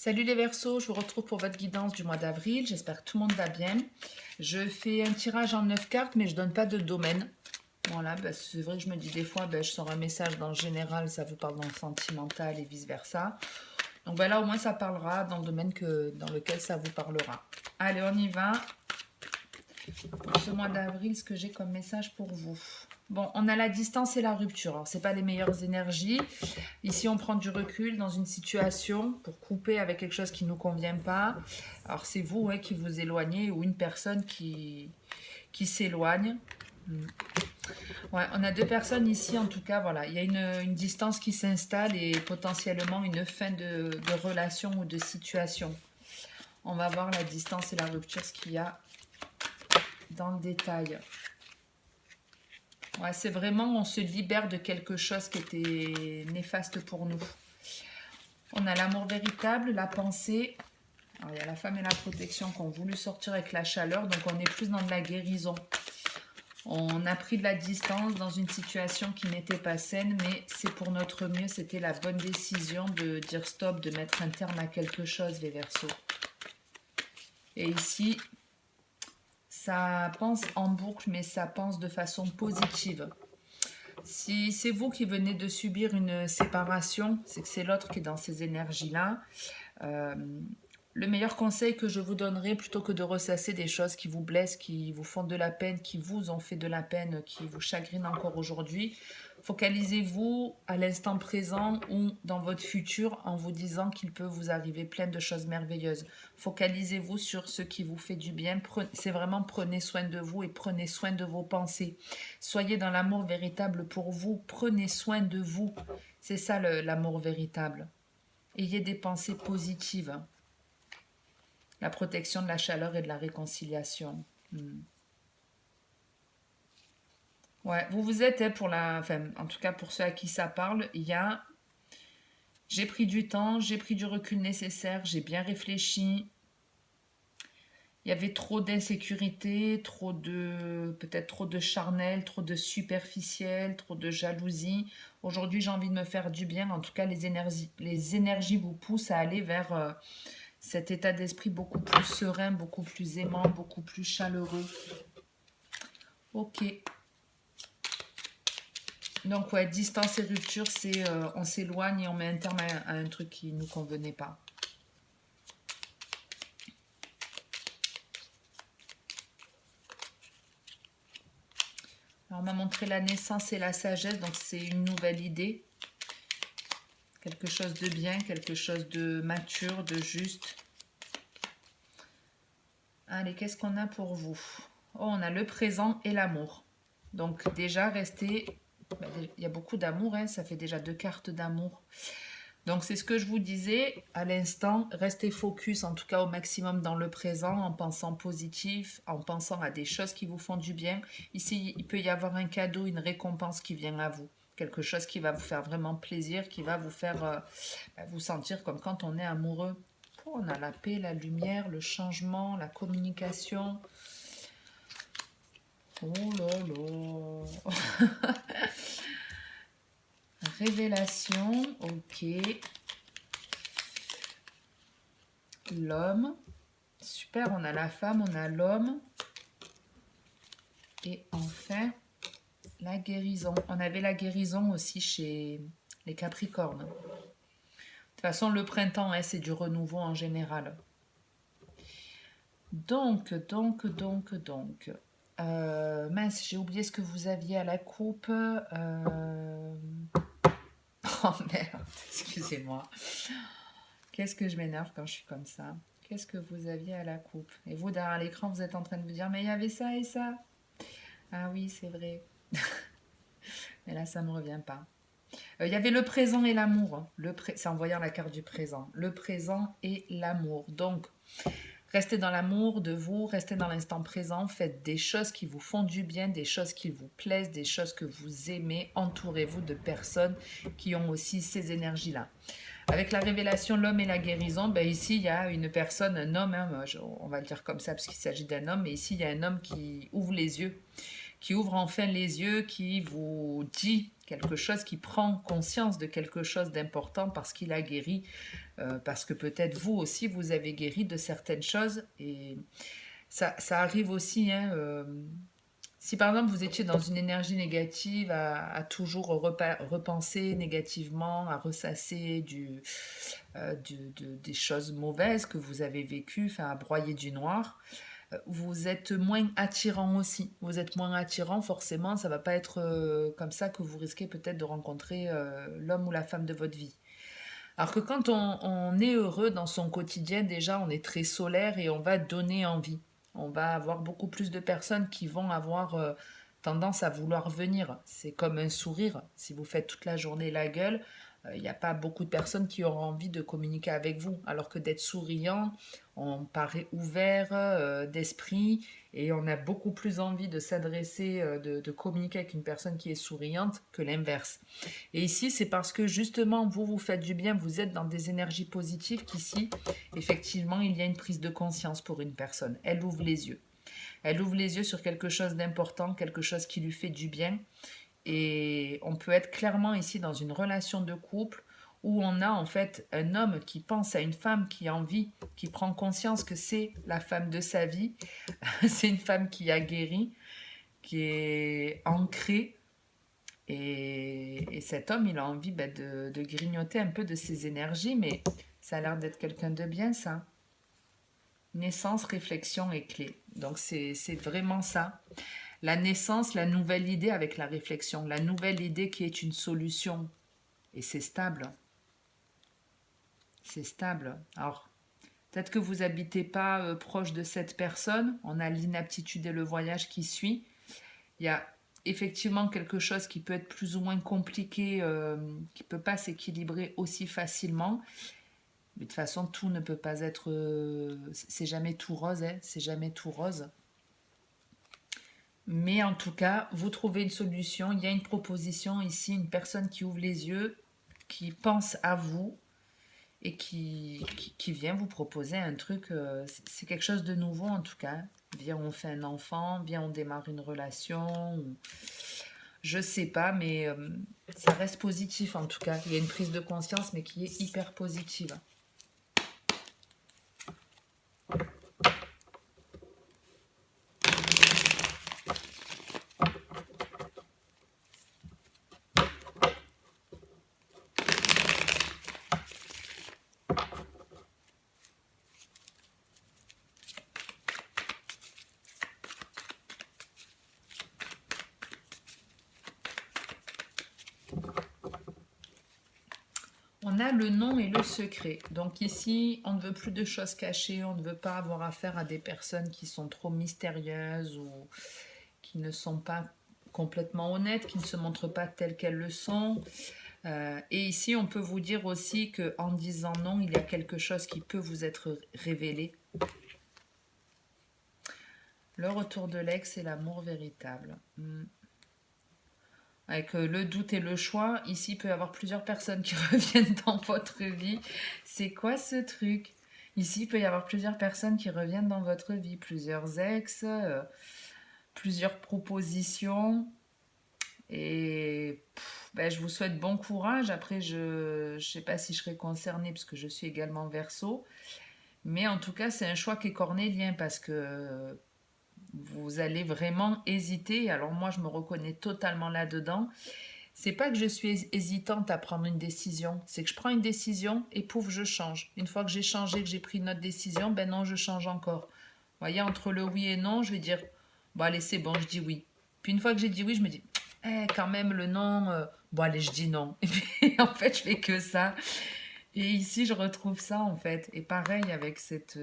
Salut les Verseaux, je vous retrouve pour votre guidance du mois d'avril. J'espère que tout le monde va bien. Je fais un tirage en 9 cartes, mais je donne pas de domaine. Voilà, c'est vrai que je me dis des fois, je sors un message dans le général, ça vous parle dans le sentimental et vice-versa. Donc là, au moins, ça parlera dans le domaine dans lequel ça vous parlera. Allez, on y va. Pour ce mois d'avril, ce que j'ai comme message pour vous. Bon, on a la distance et la rupture. Alors, ce n'est pas les meilleures énergies. Ici, on prend du recul dans une situation pour couper avec quelque chose qui ne nous convient pas. Alors, c'est vous qui vous éloignez ou une personne qui s'éloigne. Ouais, on a deux personnes ici, en tout cas, voilà. Il y a une distance qui s'installe et potentiellement une fin de relation ou de situation. On va voir la distance et la rupture, ce qu'il y a dans le détail. Ouais, c'est vraiment, on se libère de quelque chose qui était néfaste pour nous. On a l'amour véritable, la pensée. Alors, il y a la femme et la protection qui ont voulu sortir avec la chaleur, donc on est plus dans de la guérison. On a pris de la distance dans une situation qui n'était pas saine, mais c'est pour notre mieux, c'était la bonne décision de dire stop, de mettre un terme à quelque chose, les Verseaux. Et ici, ça pense en boucle, mais ça pense de façon positive. Si c'est vous qui venez de subir une séparation, c'est que c'est l'autre qui est dans ces énergies-là. Le meilleur conseil que je vous donnerai, plutôt que de ressasser des choses qui vous blessent, qui vous font de la peine, qui vous ont fait de la peine, qui vous chagrinent encore aujourd'hui, focalisez-vous à l'instant présent ou dans votre futur en vous disant qu'il peut vous arriver plein de choses merveilleuses. Focalisez-vous sur ce qui vous fait du bien. C'est vraiment prenez soin de vous et prenez soin de vos pensées. Soyez dans l'amour véritable pour vous. Prenez soin de vous. C'est ça l'amour véritable. Ayez des pensées positives. La protection de la chaleur et de la réconciliation. Ouais, vous êtes pour en tout cas pour ceux à qui ça parle, j'ai pris du temps, j'ai pris du recul nécessaire, j'ai bien réfléchi. Il y avait trop d'insécurité, peut-être trop de charnel, trop de superficiel, trop de jalousie. Aujourd'hui, j'ai envie de me faire du bien. En tout cas, les énergies vous poussent à aller vers cet état d'esprit beaucoup plus serein, beaucoup plus aimant, beaucoup plus chaleureux. Ok. Donc ouais, distance et rupture, c'est on s'éloigne et on met un terme à un truc qui ne nous convenait pas. Alors on m'a montré la naissance et la sagesse, donc c'est une nouvelle idée. Quelque chose de bien, quelque chose de mature, de juste. Allez, qu'est-ce qu'on a pour vous? Oh, on a le présent et l'amour. Donc déjà, restez... il y a beaucoup d'amour, ça fait déjà 2 cartes d'amour. Donc c'est ce que je vous disais à l'instant, restez focus en tout cas au maximum dans le présent, en pensant positif, en pensant à des choses qui vous font du bien. Ici, il peut y avoir un cadeau, une récompense qui vient à vous. Quelque chose qui va vous faire vraiment plaisir, qui va vous faire vous sentir comme quand on est amoureux. Oh, on a la paix, la lumière, le changement, la communication. Oh là là. Révélation, ok. L'homme. Super, on a la femme, on a l'homme. Et enfin, la guérison. On avait la guérison aussi chez les Capricornes. De toute façon, le printemps, c'est du renouveau en général. Donc. Mince, j'ai oublié ce que vous aviez à la coupe. Oh merde, excusez-moi. Qu'est-ce que je m'énerve quand je suis comme ça. Qu'est-ce que vous aviez à la coupe? Et vous, derrière l'écran, vous êtes en train de me dire, mais il y avait ça et ça. Ah oui, c'est vrai. Mais là, ça ne me revient pas. Il y avait le présent et l'amour. C'est en voyant la carte du présent. Le présent et l'amour. Donc, restez dans l'amour de vous, restez dans l'instant présent, faites des choses qui vous font du bien, des choses qui vous plaisent, des choses que vous aimez. Entourez-vous de personnes qui ont aussi ces énergies-là. Avec la révélation, l'homme et la guérison, ici, il y a une personne, un homme, on va le dire comme ça parce qu'il s'agit d'un homme, mais ici, il y a un homme qui ouvre les yeux, qui ouvre enfin les yeux, qui vous dit quelque chose qui prend conscience de quelque chose d'important parce qu'il a guéri, parce que peut-être vous aussi, vous avez guéri de certaines choses. Et ça arrive aussi, hein, si par exemple vous étiez dans une énergie négative, à toujours repenser négativement, à ressasser des choses mauvaises que vous avez vécues, enfin à broyer du noir, vous êtes moins attirant aussi. Vous êtes moins attirant, forcément, ça va pas être comme ça que vous risquez peut-être de rencontrer l'homme ou la femme de votre vie. Alors que quand on est heureux dans son quotidien, déjà, on est très solaire et on va donner envie. On va avoir beaucoup plus de personnes qui vont avoir tendance à vouloir venir. C'est comme un sourire. Si vous faites toute la journée la gueule, il n'y a pas beaucoup de personnes qui auront envie de communiquer avec vous. Alors que d'être souriant, on paraît ouvert d'esprit et on a beaucoup plus envie de s'adresser, de communiquer avec une personne qui est souriante que l'inverse. Et ici, c'est parce que justement, vous vous faites du bien, vous êtes dans des énergies positives qu'ici, effectivement, il y a une prise de conscience pour une personne. Elle ouvre les yeux. Elle ouvre les yeux sur quelque chose d'important, quelque chose qui lui fait du bien. Et on peut être clairement ici dans une relation de couple où on a en fait un homme qui pense à une femme qui a envie, qui prend conscience que c'est la femme de sa vie. C'est une femme qui a guéri, qui est ancrée. Et cet homme, il a envie de grignoter un peu de ses énergies, mais ça a l'air d'être quelqu'un de bien, ça. Naissance, réflexion et clé. Donc c'est vraiment ça. La naissance, la nouvelle idée avec la réflexion. La nouvelle idée qui est une solution. Et c'est stable. C'est stable. Alors, peut-être que vous n'habitez pas proche de cette personne. On a l'inaptitude et le voyage qui suit. Il y a effectivement quelque chose qui peut être plus ou moins compliqué, qui ne peut pas s'équilibrer aussi facilement. Mais de toute façon, tout ne peut pas être... c'est jamais tout rose, hein, c'est jamais tout rose. Mais en tout cas, vous trouvez une solution. Il y a une proposition ici, une personne qui ouvre les yeux, qui pense à vous et qui vient vous proposer un truc. C'est quelque chose de nouveau en tout cas. Viens, on fait un enfant, viens, on démarre une relation. Je sais pas, mais ça reste positif en tout cas. Il y a une prise de conscience, mais qui est hyper positive. On a le nom et le secret. Donc ici, on ne veut plus de choses cachées, on ne veut pas avoir affaire à des personnes qui sont trop mystérieuses ou qui ne sont pas complètement honnêtes, qui ne se montrent pas telles qu'elles le sont. Et ici, on peut vous dire aussi qu'en disant non, il y a quelque chose qui peut vous être révélé. Le retour de l'ex et l'amour véritable. Avec le doute et le choix, ici, il peut y avoir plusieurs personnes qui reviennent dans votre vie. C'est quoi ce truc? Ici, il peut y avoir plusieurs personnes qui reviennent dans votre vie, plusieurs ex, plusieurs propositions. Et ben, je vous souhaite bon courage. Après, je ne sais pas si je serai concernée parce que je suis également Verseau. Mais en tout cas, c'est un choix qui est cornélien parce que vous allez vraiment hésiter. Alors moi, je me reconnais totalement là-dedans. C'est pas que je suis hésitante à prendre une décision, c'est que je prends une décision et pouf, je change. Une fois que j'ai changé, que j'ai pris une autre décision, ben non, je change encore. Vous voyez, entre le oui et non, je vais dire, bon allez, c'est bon, je dis oui. Puis une fois que j'ai dit oui, je me dis, quand même, le non, bon allez, je dis non. Et puis en fait, je fais que ça. Et ici, je retrouve ça en fait. Et pareil avec cette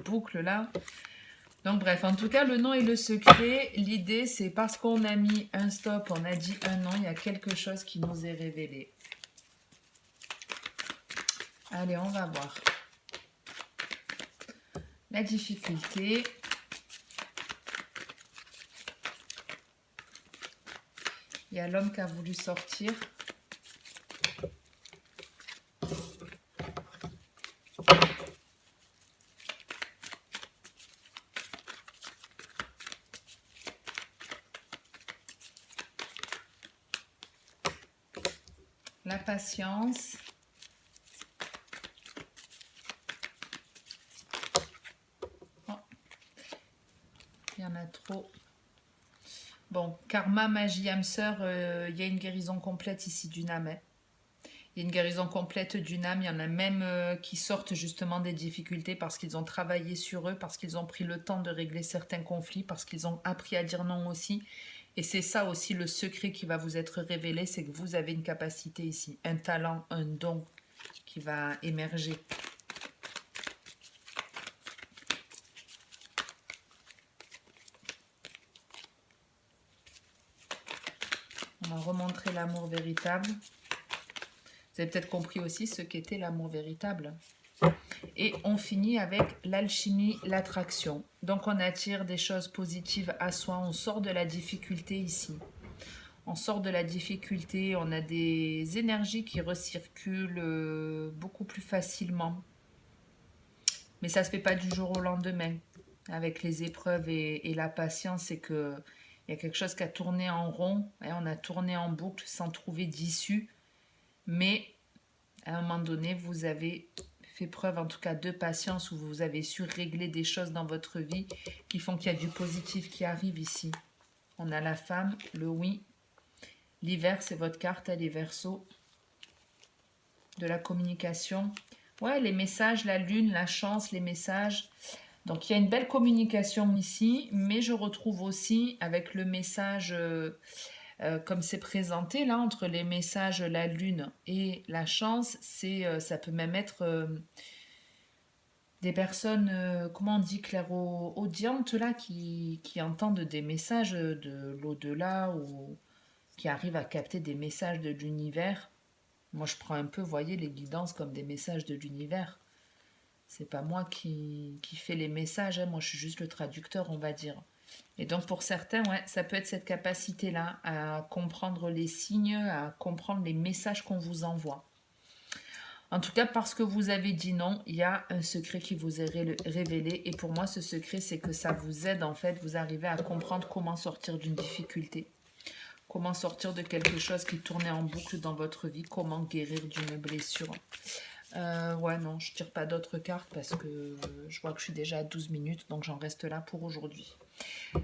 boucle-là. Donc bref, en tout cas, le nom et le secret, l'idée c'est parce qu'on a mis un stop, on a dit un non, il y a quelque chose qui nous est révélé. Allez, on va voir. La difficulté. Il y a l'homme qui a voulu sortir. la patience. Oh, il y en a trop. Bon, karma, magie, âme sœur, il y a une guérison complète ici d'une âme. Hein. Il y a une guérison complète d'une âme. Il y en a même qui sortent justement des difficultés parce qu'ils ont travaillé sur eux, parce qu'ils ont pris le temps de régler certains conflits, parce qu'ils ont appris à dire non aussi. Et c'est ça aussi le secret qui va vous être révélé, c'est que vous avez une capacité ici, un talent, un don qui va émerger. On va remontrer l'amour véritable. Vous avez peut-être compris aussi ce qu'était l'amour véritable. Et on finit avec l'alchimie, l'attraction. Donc on attire des choses positives à soi, on sort de la difficulté ici. On sort de la difficulté, on a des énergies qui recirculent beaucoup plus facilement. Mais ça ne se fait pas du jour au lendemain. Avec les épreuves et la patience, c'est que il y a quelque chose qui a tourné en rond, hein, on a tourné en boucle sans trouver d'issue. Mais à un moment donné, vous avez fait preuve en tout cas de patience, où vous avez su régler des choses dans votre vie qui font qu'il y a du positif qui arrive ici. On a la femme, le oui. L'hiver, c'est votre carte, les Verseaux. De la communication. Ouais, les messages, la lune, la chance, les messages. Donc, il y a une belle communication ici, mais je retrouve aussi avec le message, comme c'est présenté là, entre les messages, la lune et la chance, ça peut même être des personnes, comment on dit, clairaudientes là, qui entendent des messages de l'au-delà ou qui arrivent à capter des messages de l'univers. Moi, je prends un peu, vous voyez, les guidances comme des messages de l'univers. C'est pas moi qui fais les messages, hein. Moi je suis juste le traducteur, on va dire. Et donc pour certains, ouais, ça peut être cette capacité-là à comprendre les signes, à comprendre les messages qu'on vous envoie. En tout cas, parce que vous avez dit non, il y a un secret qui vous est révélé. Et pour moi, ce secret, c'est que ça vous aide, en fait, vous arrivez à comprendre comment sortir d'une difficulté. Comment sortir de quelque chose qui tournait en boucle dans votre vie, comment guérir d'une blessure. Ouais, non, je tire pas d'autres cartes parce que je vois que je suis déjà à 12 minutes, donc j'en reste là pour aujourd'hui.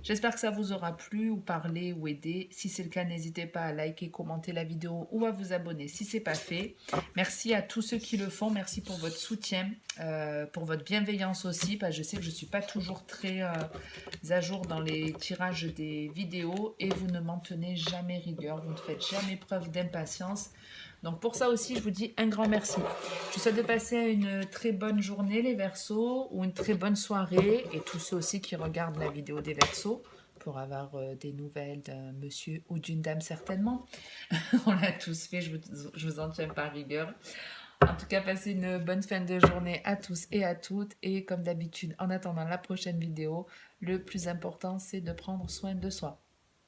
J'espère que ça vous aura plu ou parlé ou aidé. Si c'est le cas, n'hésitez pas à liker, commenter la vidéo ou à vous abonner si ce n'est pas fait. Merci à tous ceux qui le font. Merci pour votre soutien, pour votre bienveillance aussi, parce que je sais que je ne suis pas toujours très à jour dans les tirages des vidéos et vous ne m'en tenez jamais rigueur. Vous ne faites jamais preuve d'impatience. Donc pour ça aussi, je vous dis un grand merci. Je vous souhaite de passer une très bonne journée les Verseaux ou une très bonne soirée et tous ceux aussi qui regardent la vidéo des Verseaux pour avoir des nouvelles d'un monsieur ou d'une dame certainement. On l'a tous fait, je vous en tiens pas rigueur. En tout cas, passez une bonne fin de journée à tous et à toutes. Et comme d'habitude, en attendant la prochaine vidéo, le plus important, c'est de prendre soin de soi.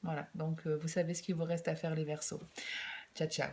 Voilà, donc vous savez ce qu'il vous reste à faire les Verseaux. Ciao, ciao.